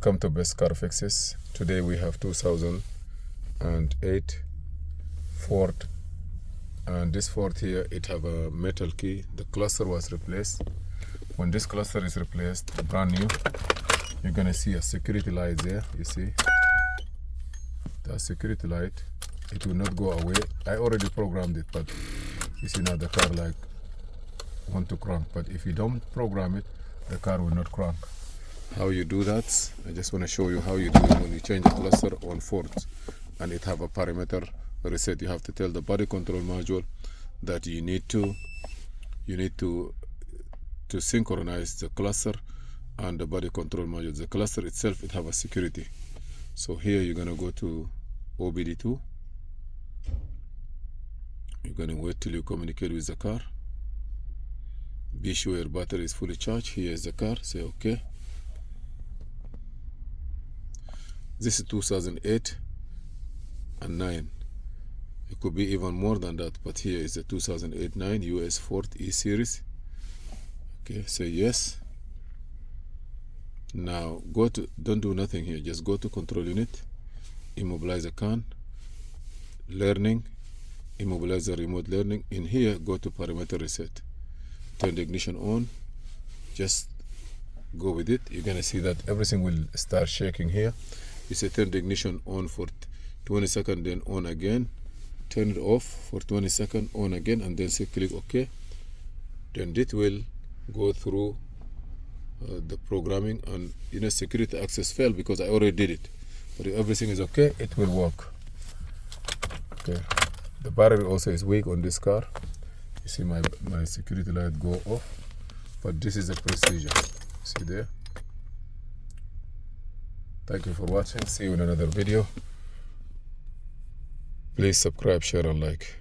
Welcome to Best Car Fixes. Today we have 2008 Ford, and this Ford here, it have a metal key. The cluster was replaced. When this cluster is replaced, brand new, you're gonna see a security light there. You see the security light, it will not go away. I already programmed it, but you see now the car like want to crank, but if you don't program it, the car will not crank. How you do that, I just want to show you how you do it when you change the cluster on Ford and it have a parameter reset. You have to tell the body control module that you need to synchronize the cluster and the body control module. The cluster itself, it have a security. So here you're gonna go to OBD2. You're gonna wait till you communicate with the car. Be sure your battery is fully charged. Here is the car. Say okay. This is 2008 and 9. It could be even more than that, but here is the 2008-9 US Ford E series. Okay, say yes. Now go to, don't do nothing here, just go to control unit, immobilize the can, learning, immobilize the remote learning. In here, go to parameter reset, turn the ignition on, just go with it. You're gonna see that everything will start shaking here. You say turn the ignition on for 20 seconds, then on again, turn it off for 20 seconds, on again, and then say click OK. Then it will go through the programming, and security access failed because I already did it, but if everything is okay, it will work. Okay, the battery also is weak on this car. You see my security light go off, but this is the procedure. See there. Thank you for watching. See you in another video. Please subscribe, share, and like.